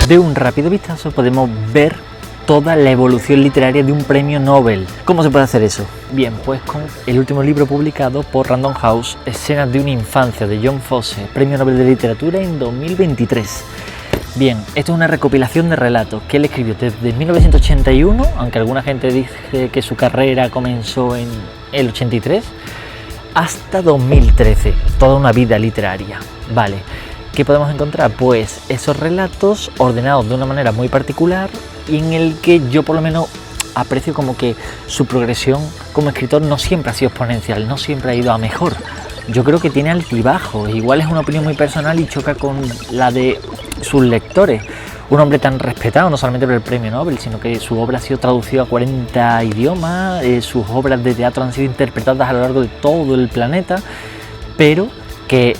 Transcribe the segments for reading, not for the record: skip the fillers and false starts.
De un rápido vistazo podemos ver toda la evolución literaria de un premio Nobel. ¿Cómo se puede hacer eso? Bien, pues con el último libro publicado por Random House, Escenas de una infancia, de John Fosse, premio Nobel de Literatura en 2023. Bien, esto es una recopilación de relatos que él escribió desde 1981, aunque alguna gente dice que su carrera comenzó en el 83, hasta 2013, toda una vida literaria. Vale, ¿qué podemos encontrar? Pues esos relatos ordenados de una manera muy particular y en el que yo por lo menos aprecio como que su progresión como escritor no siempre ha sido exponencial, no siempre ha ido a mejor. Yo creo que tiene altibajos, igual es una opinión muy personal y choca con la de sus lectores. Un hombre tan respetado no solamente por el premio Nobel, sino que su obra ha sido traducida a 40 idiomas, sus obras de teatro han sido interpretadas a lo largo de todo el planeta, pero que,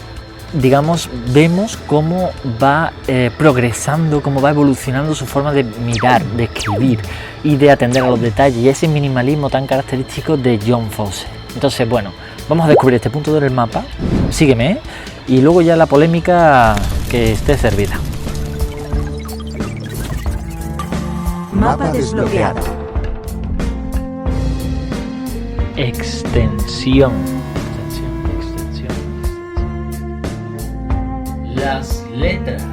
digamos, vemos cómo va progresando, cómo va evolucionando su forma de mirar, de escribir y de atender a los detalles y ese minimalismo tan característico de John Fosse. Entonces, bueno, vamos a descubrir este punto del mapa, sígueme, y luego ya la polémica que esté servida. Mapa desbloqueado. Extensión. Las letras.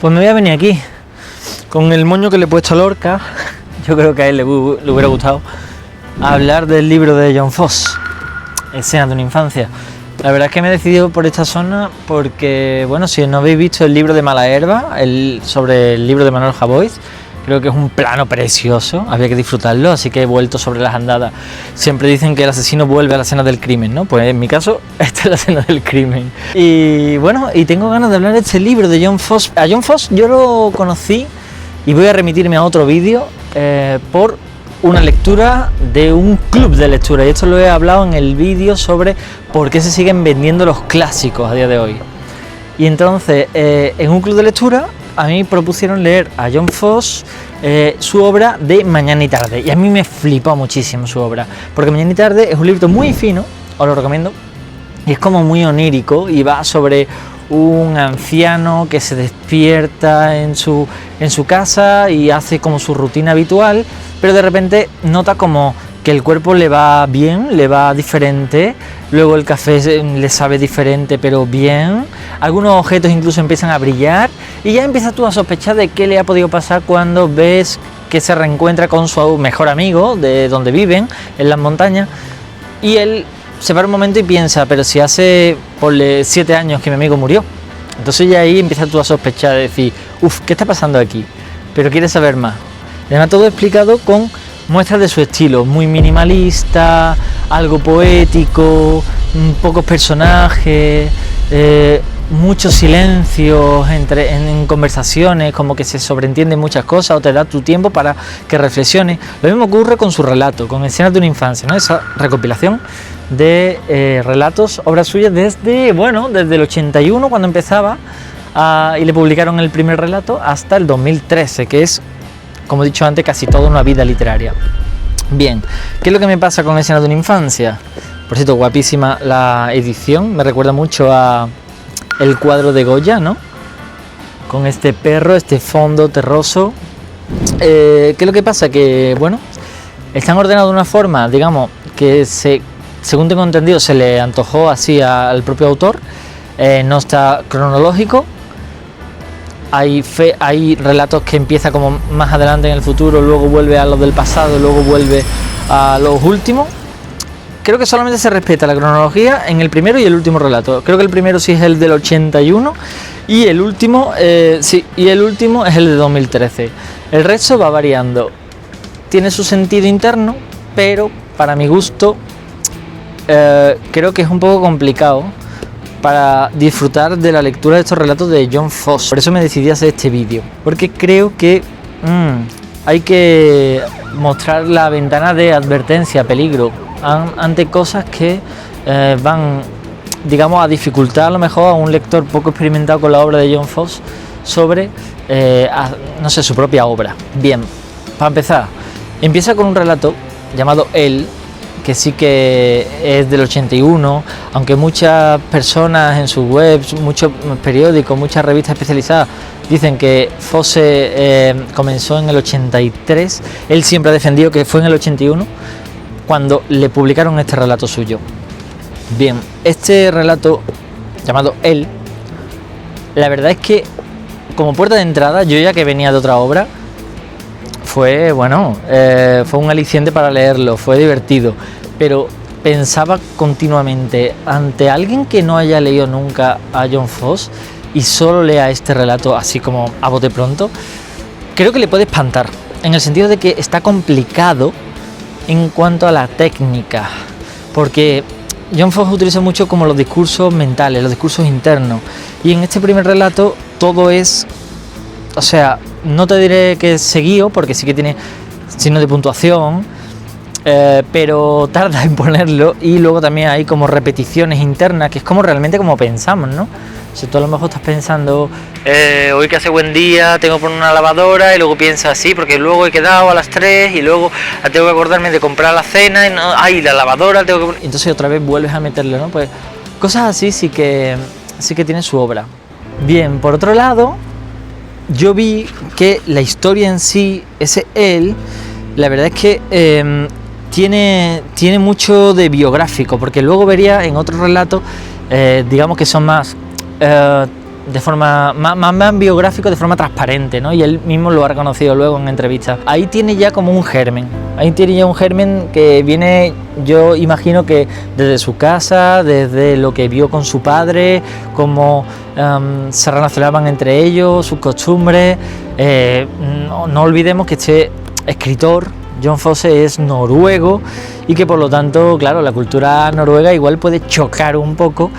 Pues me voy a venir aquí con el moño que le he puesto a Lorca. Yo creo que a él le hubiera gustado hablar del libro de John Fosse, Escenas de una infancia. La verdad es que me he decidido por esta zona porque, bueno, si no habéis visto el libro de Malaherba, sobre el libro de Manuel Javois, creo que es un plano precioso, había que disfrutarlo, así que he vuelto sobre las andadas. Siempre dicen que el asesino vuelve a la escena del crimen, ¿no? Pues en mi caso, esta es la escena del crimen. Y bueno, y tengo ganas de hablar de este libro de John Fosse. A John Fosse yo lo conocí, y voy a remitirme a otro vídeo, por una lectura de un club de lectura, y esto lo he hablado en el vídeo sobre por qué se siguen vendiendo los clásicos a día de hoy. Y entonces, en un club de lectura, a mí propusieron leer a John Fosse su obra de Mañana y Tarde, y a mí me flipó muchísimo su obra, porque Mañana y Tarde es un libro muy fino, os lo recomiendo, y es como muy onírico, y va sobre un anciano que se despierta en su casa y hace como su rutina habitual, pero de repente nota como que el cuerpo le va bien, le va diferente, luego el café le sabe diferente pero bien, algunos objetos incluso empiezan a brillar y ya empiezas tú a sospechar de qué le ha podido pasar cuando ves que se reencuentra con su mejor amigo de donde viven, en las montañas, y él se para un momento y piensa, pero si hace por 7 años que mi amigo murió. Entonces ya ahí empiezas tú a sospechar, de decir, ¿qué está pasando aquí? Pero quieres saber más. Además todo explicado con muestras de su estilo, muy minimalista, algo poético, pocos personajes, muchos silencios en conversaciones, como que se sobreentienden muchas cosas o te da tu tiempo para que reflexiones. Lo mismo ocurre con su relato, con Escenas de una infancia, ¿no? Esa recopilación de relatos, obras suyas desde el 81 cuando empezaba y le publicaron el primer relato hasta el 2013, que es, como he dicho antes, casi toda una vida literaria. Bien, ¿qué es lo que me pasa con Escenas de una infancia? Por cierto, guapísima la edición, me recuerda mucho a el cuadro de Goya, ¿no? Con este perro, este fondo terroso. ¿Qué es lo que pasa? Que, están ordenados de una forma, digamos, que según tengo entendido, se le antojó así al propio autor. No está cronológico. Hay relatos que empieza como más adelante en el futuro, luego vuelve a los del pasado, luego vuelve a los últimos. Creo que solamente se respeta la cronología en el primero y el último relato. Creo que el primero sí es el del 81 y el último es el de 2013. El resto va variando. Tiene su sentido interno, pero para mi gusto creo que es un poco complicado para disfrutar de la lectura de estos relatos de John Fosse. Por eso me decidí a hacer este vídeo, porque creo que hay que mostrar la ventana de advertencia, peligro, ante cosas que van, digamos, a dificultar a lo mejor a un lector poco experimentado con la obra de John Fosse sobre, su propia obra. Bien, para empezar, empieza con un relato llamado Él, que sí que es del 81, aunque muchas personas en sus webs, muchos periódicos, muchas revistas especializadas dicen que Fosse comenzó en el 83, él siempre ha defendido que fue en el 81 cuando le publicaron este relato suyo. Bien, este relato llamado Él, la verdad es que como puerta de entrada, yo ya que venía de otra obra, fue un aliciente para leerlo, fue divertido, pero pensaba continuamente, ante alguien que no haya leído nunca a John Fosse y solo lea este relato así como a bote pronto, creo que le puede espantar, en el sentido de que está complicado en cuanto a la técnica, porque John Fosse utiliza mucho como los discursos mentales, los discursos internos, y en este primer relato todo es, o sea, no te diré que es seguido, porque sí que tiene signos de puntuación, pero tarda en ponerlo, y luego también hay como repeticiones internas, que es como realmente como pensamos, ¿no? O sea, tú a lo mejor estás pensando, hoy que hace buen día, tengo que poner una lavadora, y luego piensas así, porque luego he quedado a las 3 y luego tengo que acordarme de comprar la cena, y no, la lavadora, tengo que poner... Entonces otra vez vuelves a meterle, ¿no? Pues cosas así sí que tiene su obra. Bien, por otro lado, yo vi que la historia en sí, ese Él, la verdad es que tiene mucho de biográfico, porque luego vería en otros relatos, digamos que son más de forma más biográfico, de forma transparente, ¿no? Y él mismo lo ha reconocido luego en entrevistas. Ahí tiene ya como un germen, que viene, yo imagino que desde su casa, desde lo que vio con su padre, cómo se relacionaban entre ellos, sus costumbres. No olvidemos que este escritor, John Fosse, es noruego, y que por lo tanto, claro, la cultura noruega igual puede chocar un poco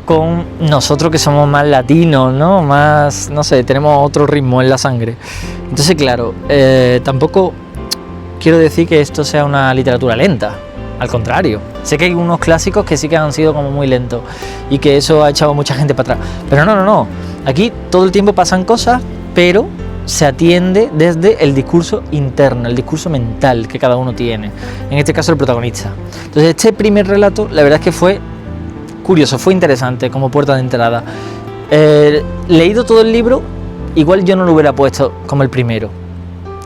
con nosotros, que somos más latinos, ¿no? Más, no sé, tenemos otro ritmo en la sangre. Entonces, claro, tampoco quiero decir que esto sea una literatura lenta, al contrario. Sé que hay unos clásicos que sí que han sido como muy lentos y que eso ha echado a mucha gente para atrás. Pero no. Aquí todo el tiempo pasan cosas, pero se atiende desde el discurso interno, el discurso mental que cada uno tiene. En este caso, el protagonista. Entonces, este primer relato, la verdad es que fue curioso, fue interesante como puerta de entrada. Leído todo el libro, igual yo no lo hubiera puesto como el primero.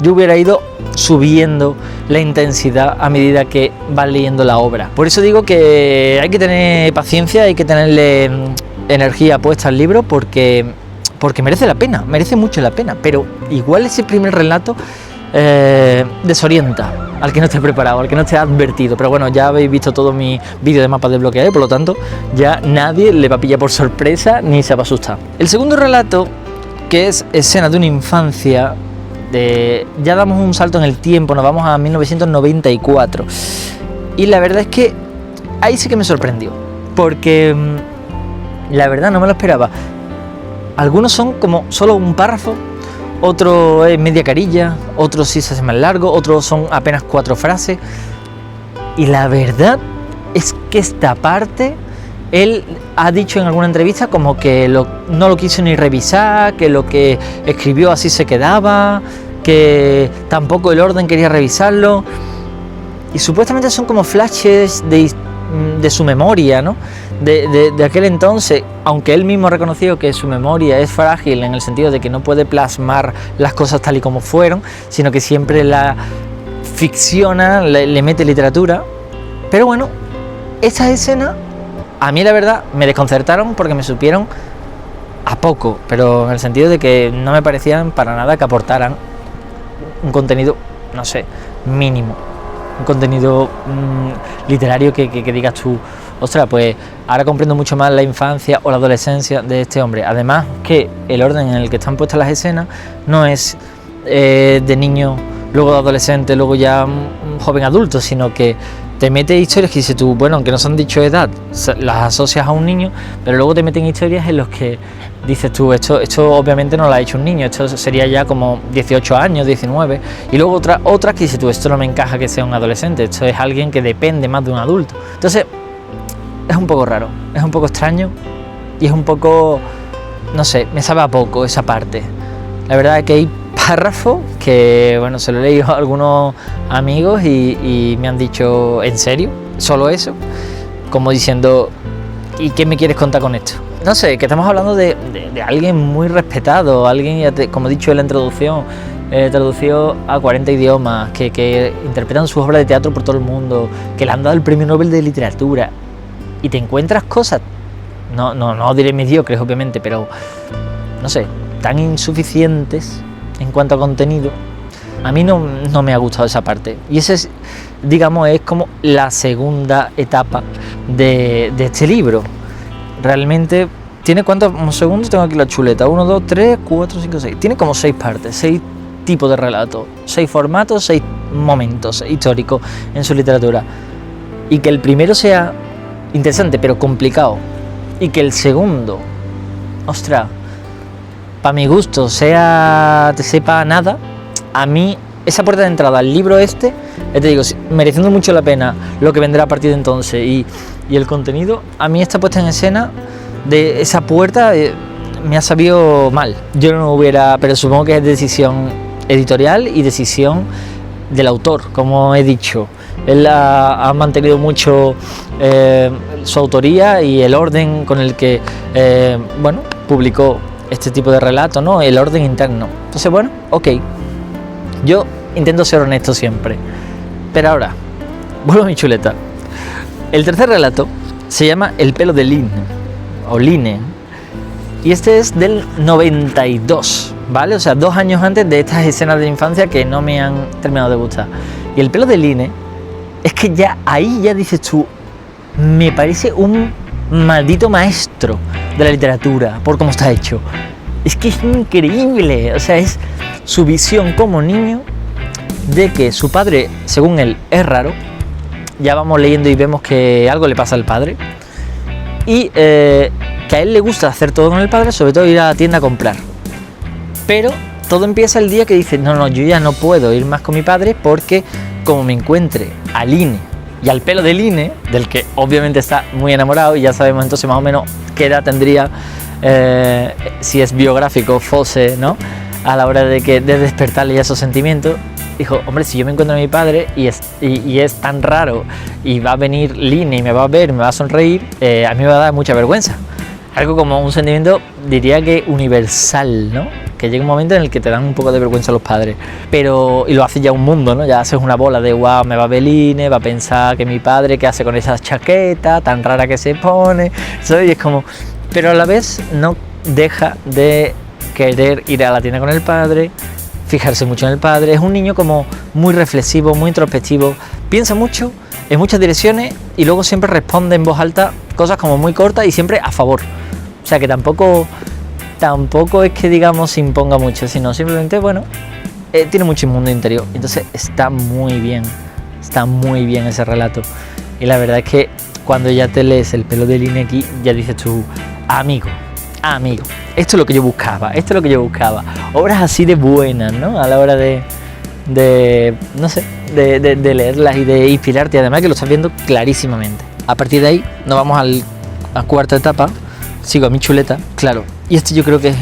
Yo hubiera ido subiendo la intensidad a medida que vas leyendo la obra. Por eso digo que hay que tener paciencia, hay que tenerle energía puesta al libro, porque merece la pena, merece mucho la pena. Pero igual ese primer relato desorienta al que no esté preparado, al que no esté advertido. Pero bueno, ya habéis visto todo mi vídeo de mapas desbloqueados, por lo tanto ya nadie le va a pillar por sorpresa ni se va a asustar. El segundo relato, que es Escena de una infancia, ya damos un salto en el tiempo, nos vamos a 1994, y la verdad es que ahí sí que me sorprendió, porque la verdad no me lo esperaba. Algunos son como solo un párrafo, otro es media carilla, otros sí se hace más largo, otros son apenas 4 frases. Y la verdad es que esta parte, él ha dicho en alguna entrevista como que no lo quiso ni revisar, que lo que escribió así se quedaba, que tampoco el orden quería revisarlo. Y supuestamente son como flashes de su memoria, ¿no? De aquel entonces, aunque él mismo ha reconocido que su memoria es frágil en el sentido de que no puede plasmar las cosas tal y como fueron, sino que siempre la ficciona, le mete literatura. Pero bueno, esas escenas a mí la verdad me desconcertaron porque me supieron a poco, pero en el sentido de que no me parecían para nada que aportaran un contenido, no sé, mínimo, un contenido literario que digas tú, ostras, pues ahora comprendo mucho más la infancia o la adolescencia de este hombre. Además que el orden en el que están puestas las escenas no es de niño, luego de adolescente, luego ya un joven adulto, sino que te mete historias que dices tú, bueno, aunque no se han dicho edad, las asocias a un niño, pero luego te meten historias en los que dices tú, esto obviamente no lo ha hecho un niño, esto sería ya como 18 años, 19, y luego otras que dices tú, esto no me encaja que sea un adolescente, esto es alguien que depende más de un adulto. Entonces, es un poco raro, es un poco extraño y es un poco, no sé, me sabe a poco esa parte. La verdad es que hay párrafos que, bueno, se lo he leído a algunos amigos y me han dicho, ¿en serio? solo eso, como diciendo, ¿y qué me quieres contar con esto? No sé, que estamos hablando de alguien muy respetado, alguien, como he dicho en la introducción, traducido a 40 idiomas, que interpretan sus obras de teatro por todo el mundo, que le han dado el premio Nobel de literatura, y te encuentras cosas, no diré mediocres obviamente, pero no sé, tan insuficientes en cuanto a contenido. A mí no me ha gustado esa parte, y ese es, digamos, es como la segunda etapa de este libro. Realmente tiene cuántos segundos, tengo aquí la chuleta, 1, 2, 3, 4, 5, 6, tiene como 6 partes, 6 tipos de relatos, 6 formatos, 6 momentos históricos en su literatura, y que el primero sea interesante pero complicado, y que el segundo, ostras, para mi gusto te sepa nada. A mí esa puerta de entrada al libro te digo, mereciendo mucho la pena lo que vendrá a partir de entonces y el contenido, a mí esta puesta en escena de esa puerta me ha sabido mal. Yo no hubiera, pero supongo que es decisión editorial y decisión del autor, como he dicho. Él ha mantenido mucho su autoría y el orden con el que publicó este tipo de relato, ¿no? El orden interno. Entonces, bueno, ok. Yo intento ser honesto siempre. Pero ahora, vuelvo a mi chuleta. El tercer relato se llama El pelo de Line, o Line. Y este es del 92, ¿vale? O sea, 2 años antes de estas escenas de infancia que no me han terminado de gustar. Y El pelo de Line, es que ya ahí ya dices tú, me parece un maldito maestro de la literatura por cómo está hecho. Es que es increíble, o sea, es su visión como niño de que su padre, según él, es raro. Ya vamos leyendo y vemos que algo le pasa al padre, y que a él le gusta hacer todo con el padre, sobre todo ir a la tienda a comprar. Pero todo empieza el día que dice, no, yo ya no puedo ir más con mi padre, porque como me encuentre a Line y al pelo de Line, del que obviamente está muy enamorado, y ya sabemos entonces más o menos qué edad tendría, si es biográfico, Fosse, ¿no?, a la hora de despertarle ya esos sentimientos. Dijo, hombre, si yo me encuentro a mi padre y es tan raro, y va a venir Line y me va a ver, me va a sonreír, a mí me va a dar mucha vergüenza. Algo como un sentimiento, diría que universal, ¿no? Que llega un momento en el que te dan un poco de vergüenza los padres, y lo hace ya un mundo, ¿no? Ya haces una bola de wow, me va a ver Line, va a pensar que mi padre, ¿qué hace con esa chaqueta tan rara que se pone? ¿Sabes? Y es como, pero a la vez no deja de querer ir a la tienda con el padre, fijarse mucho en el padre. Es un niño como muy reflexivo, muy introspectivo, piensa mucho en muchas direcciones y luego siempre responde en voz alta cosas como muy cortas y siempre a favor. O sea que tampoco es que, digamos, se imponga mucho, sino simplemente, bueno, tiene mucho mundo interior. Entonces está muy bien ese relato. Y la verdad es que cuando ya te lees El pelo de Line aquí, ya dices tú, amigo, esto es lo que yo buscaba, obras así de buenas, ¿no? A la hora de leerlas y de inspirarte, además que lo estás viendo clarísimamente. A partir de ahí nos vamos a la cuarta etapa, sigo a mi chuleta, claro, y este yo creo que es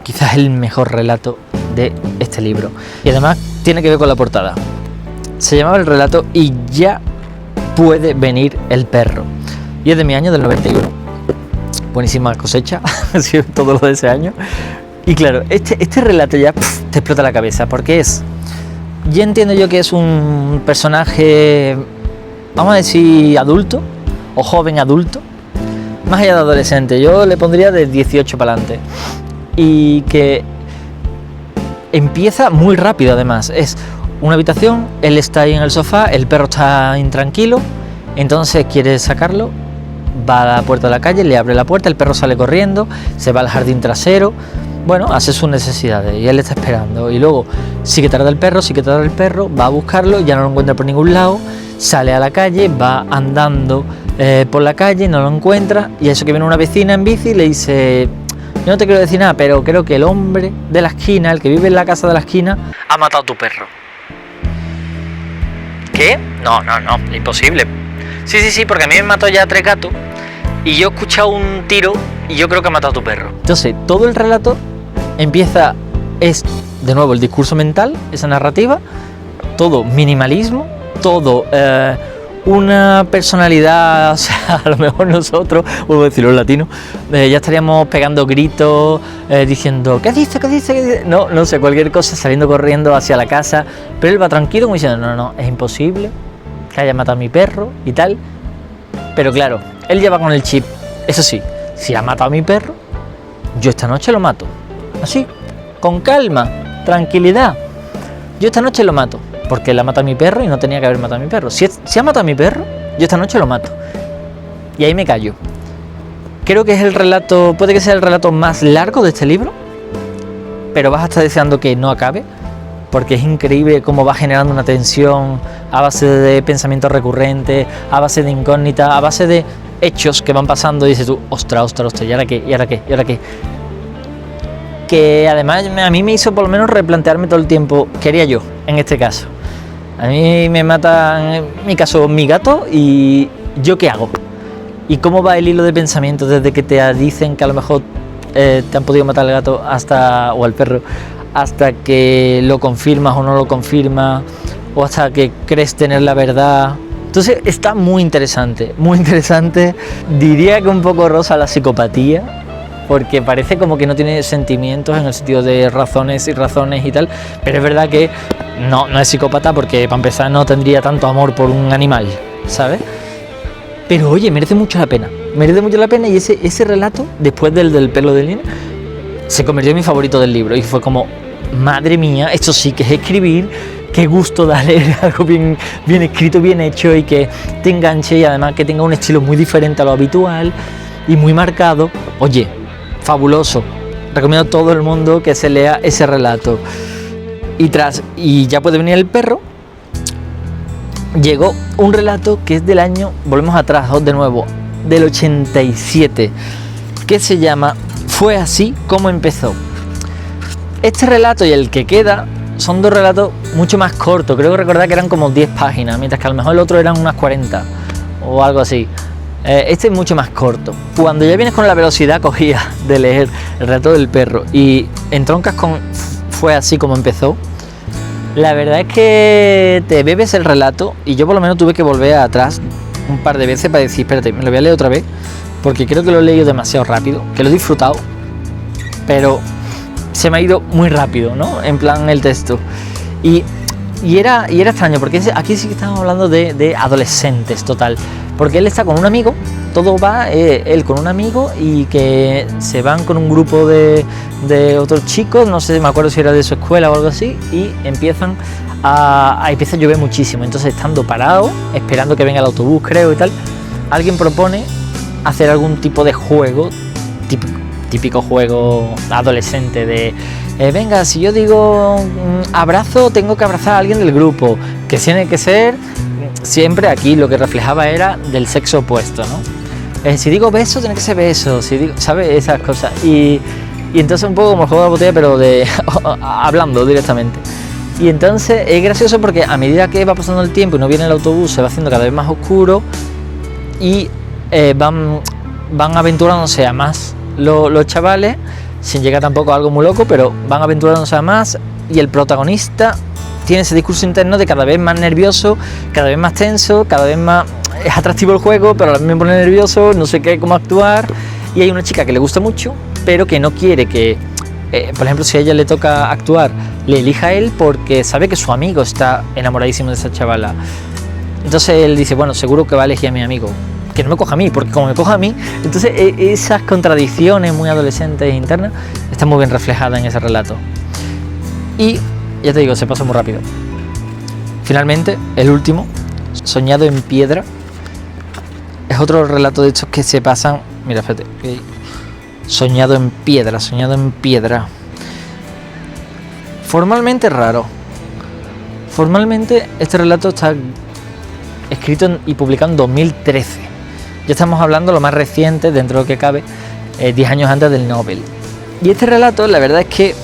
quizás el mejor relato de este libro, y además tiene que ver con la portada. Se llamaba el relato Y ya puede venir el perro, y es de mi año, del 91. Buenísima cosecha, ha sido todo lo de ese año. Y claro, este relato ya te explota la cabeza, porque ya entiendo yo que es un personaje, vamos a decir, adulto o joven adulto, más allá de adolescente, yo le pondría de 18 para adelante, y que empieza muy rápido. Además, es una habitación, él está ahí en el sofá, el perro está intranquilo, entonces quiere sacarlo, va a la puerta de la calle, le abre la puerta, el perro sale corriendo, se va al jardín trasero, bueno, hace sus necesidades y él está esperando, y luego sí que tarda el perro, va a buscarlo, ya no lo encuentra por ningún lado, sale a la calle, va andando por la calle, no lo encuentra, y eso que viene una vecina en bici y le dice, yo no te quiero decir nada, pero creo que el hombre de la esquina, el que vive en la casa de la esquina, ha matado a tu perro. ¿Qué? No, imposible. Sí, porque a mí me mató ya 3 gatos y yo he escuchado un tiro y yo creo que ha matado a tu perro. Entonces, todo el relato empieza, es de nuevo el discurso mental, esa narrativa, todo minimalismo, todo una personalidad, o sea, a lo mejor nosotros, vuelvo a decirlo en latino, ya estaríamos pegando gritos, diciendo, ¿qué dice? ¿Qué dice? ¿Qué dice? No sé, cualquier cosa, saliendo corriendo hacia la casa, pero él va tranquilo como diciendo, no, es imposible que haya matado a mi perro y tal, pero claro, él ya va con el chip, eso sí, si ha matado a mi perro, yo esta noche lo mato, así, con calma, tranquilidad, yo esta noche lo mato. Porque él ha matado a mi perro y no tenía que haber matado a mi perro. Si ha matado a mi perro, yo esta noche lo mato. Y ahí me callo. Creo que es el relato, puede que sea el relato más largo de este libro, pero vas a estar deseando que no acabe, porque es increíble cómo va generando una tensión a base de pensamientos recurrentes, a base de incógnitas, a base de hechos que van pasando y dices tú, ostras, ¿y ahora qué? ¿Y ahora qué? ¿Y ahora qué? Que además a mí me hizo por lo menos replantearme todo el tiempo, ¿qué haría yo en este caso? A mí me mata, en mi caso, mi gato y ¿yo qué hago? ¿Y cómo va el hilo de pensamiento desde que te dicen que a lo mejor te han podido matar al gato o al perro, hasta que lo confirmas o no lo confirmas, o hasta que crees tener la verdad? Entonces está muy interesante, diría que un poco rosa la psicopatía, porque parece como que no tiene sentimientos en el sentido de razones y tal, pero es verdad que no es psicópata porque para empezar no tendría tanto amor por un animal, ¿sabes? Pero oye, merece mucho la pena y ese relato, después del pelo de Lina, se convirtió en mi favorito del libro y fue como, madre mía, esto sí que es escribir, qué gusto da leer algo bien escrito, bien hecho y que te enganche y además que tenga un estilo muy diferente a lo habitual y muy marcado. Oye, fabuloso, recomiendo a todo el mundo que se lea ese relato. Y ya puede venir el perro, llegó un relato que es del año, volvemos atrás de nuevo, del 87, que se llama Fue así como empezó. Este relato y el que queda son dos relatos mucho más cortos, creo que recordar que eran como 10 páginas, mientras que a lo mejor el otro eran unas 40 o algo así. Este es mucho más corto. Cuando ya vienes con la velocidad cogida de leer el relato del perro y entroncas con Fue así como empezó, la verdad es que te bebes el relato y yo por lo menos tuve que volver atrás un par de veces para decir, espérate, me lo voy a leer otra vez, porque creo que lo he leído demasiado rápido, que lo he disfrutado, pero se me ha ido muy rápido, ¿no? En plan el texto. Y era extraño, porque aquí sí que estamos hablando de adolescentes, total. Porque él está con un amigo, todo va él con un amigo y que se van con un grupo de otros chicos, no sé, me acuerdo si era de su escuela o algo así, y empieza a llover muchísimo. Entonces, estando parado, esperando que venga el autobús, creo, y tal, alguien propone hacer algún tipo de juego, típico juego adolescente de venga, si yo digo abrazo, tengo que abrazar a alguien del grupo, que tiene que ser siempre, aquí lo que reflejaba era del sexo opuesto, ¿no? Si digo beso, tiene que ser beso, si digo, ¿sabes? Esas cosas. Y entonces un poco como el juego de la botella, pero hablando directamente. Y entonces es gracioso porque a medida que va pasando el tiempo y no viene el autobús, se va haciendo cada vez más oscuro y van aventurándose a más los chavales, sin llegar tampoco a algo muy loco, pero van aventurándose a más y el protagonista tiene ese discurso interno de cada vez más nervioso, cada vez más tenso, cada vez más es atractivo el juego, pero a la vez me pone nervioso, no sé cómo actuar, y hay una chica que le gusta mucho, pero que no quiere que, por ejemplo, si a ella le toca actuar, le elija a él porque sabe que su amigo está enamoradísimo de esa chavala. Entonces él dice, bueno, seguro que va a elegir a mi amigo, que no me coja a mí, porque como me coja a mí, entonces esas contradicciones muy adolescentes e internas están muy bien reflejadas en ese relato. Y ya te digo, se pasa muy rápido. Finalmente, el último, Soñado en piedra, es otro relato de estos que se pasan. Mira, espérate, Soñado en piedra. Formalmente raro. Formalmente este relato está escrito y publicado en 2013. Ya estamos hablando lo más reciente, dentro de lo que cabe, 10 años antes del Nobel. Y este relato, la verdad es que,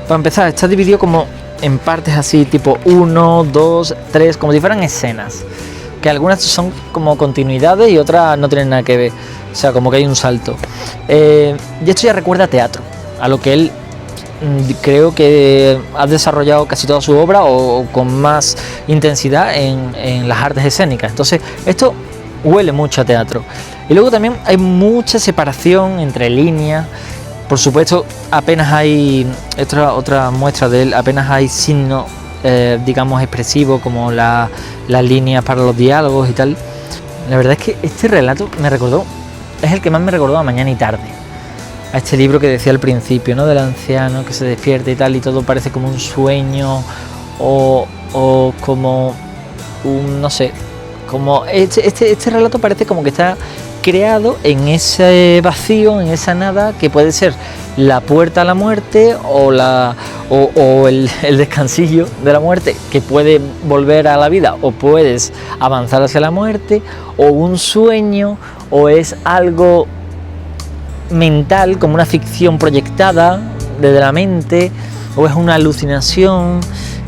para empezar, está dividido como en partes así, tipo 1, 2, 3, como si fueran escenas. Que algunas son como continuidades y otras no tienen nada que ver. O sea, como que hay un salto. Y esto ya recuerda a teatro, a lo que él creo que ha desarrollado casi toda su obra o con más intensidad en las artes escénicas. Entonces esto huele mucho a teatro. Y luego también hay mucha separación entre líneas. Por supuesto, apenas hay otra muestra de él, apenas hay signos, digamos, expresivos como las líneas para los diálogos y tal. La verdad es que este relato es el que más me recordó a Mañana y Tarde, a este libro que decía al principio, ¿no? Del anciano que se despierta y tal, y todo parece como un sueño o como un, no sé, como este relato parece como que está creado en ese vacío, en esa nada, que puede ser la puerta a la muerte o el descansillo de la muerte, que puede volver a la vida, o puedes avanzar hacia la muerte, o un sueño, o es algo mental, como una ficción proyectada desde la mente, o es una alucinación.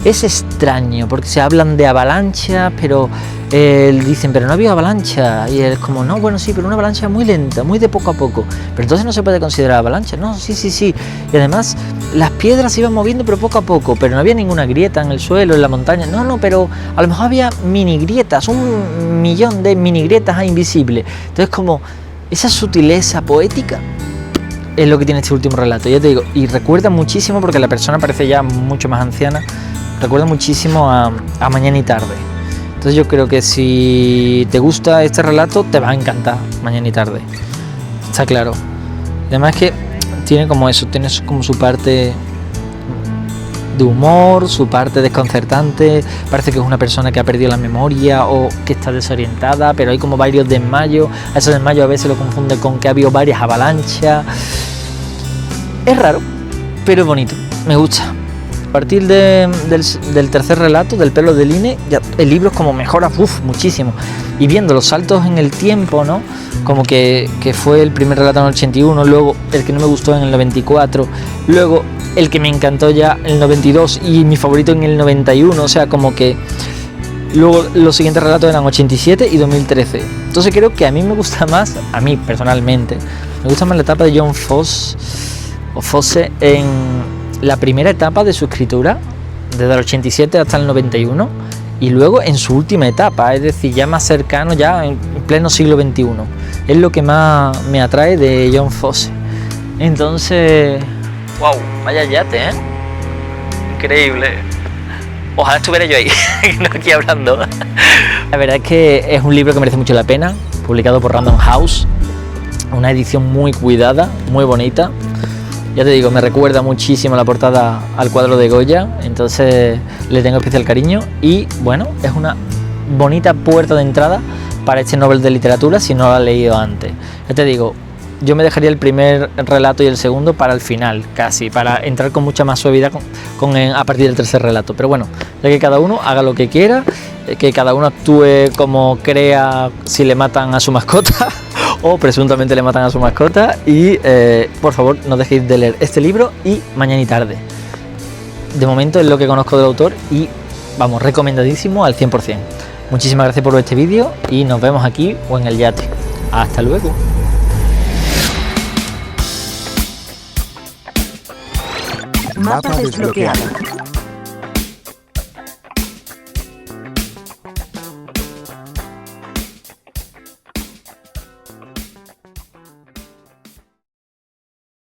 Es extraño porque se hablan de avalanchas, pero dicen, pero no había avalancha, y él es como, no, bueno, sí, pero una avalancha muy lenta, muy de poco a poco, pero entonces no se puede considerar avalancha. No, sí, y además las piedras se iban moviendo pero poco a poco, pero no había ninguna grieta en el suelo, en la montaña. No, pero a lo mejor había mini grietas, 1.000.000 de mini grietas invisibles. Entonces, como esa sutileza poética es lo que tiene este último relato, ya te digo, y recuerda muchísimo, porque la persona parece ya mucho más anciana, recuerda muchísimo a Mañana y Tarde. Entonces yo creo que si te gusta este relato, te va a encantar Mañana y Tarde, está claro. Además que tiene como eso, tiene como su parte de humor, su parte desconcertante, parece que es una persona que ha perdido la memoria o que está desorientada, pero hay como varios desmayos, a esos desmayos a veces lo confunde con que ha habido varias avalanchas. Es raro, pero es bonito, me gusta. A partir del tercer relato, del pelo de Line, ya el libro es como mejora muchísimo. Y viendo los saltos en el tiempo, ¿no? Como que fue el primer relato en el 81, luego el que no me gustó en el 94, luego el que me encantó ya en el 92 y mi favorito en el 91, o sea, como que luego los siguientes relatos eran 87 y 2013. Entonces creo que a mí me gusta más, a mí personalmente, me gusta más la etapa de John Fosse en la primera etapa de su escritura, desde el 87 hasta el 91, y luego en su última etapa, es decir, ya más cercano, ya en pleno siglo XXI. Es lo que más me atrae de John Fosse. Entonces, wow, vaya yate, ¿eh? Increíble. Ojalá estuviera yo ahí, no aquí hablando. La verdad es que es un libro que merece mucho la pena, publicado por Random House, una edición muy cuidada, muy bonita. Ya te digo, me recuerda muchísimo la portada al cuadro de Goya, entonces le tengo especial cariño y bueno, es una bonita puerta de entrada para este Nobel de literatura si no lo has leído antes. Ya te digo, yo me dejaría el primer relato y el segundo para el final, casi, para entrar con mucha más suavidad a partir del tercer relato. Pero bueno, ya que cada uno haga lo que quiera, que cada uno actúe como crea si le matan a su mascota o presuntamente le matan a su mascota, y por favor no dejéis de leer este libro y Mañana y Tarde. De momento es lo que conozco del autor y vamos, recomendadísimo al 100%. Muchísimas gracias por ver este vídeo y nos vemos aquí o en el yate. Hasta luego. Mapa desbloqueado.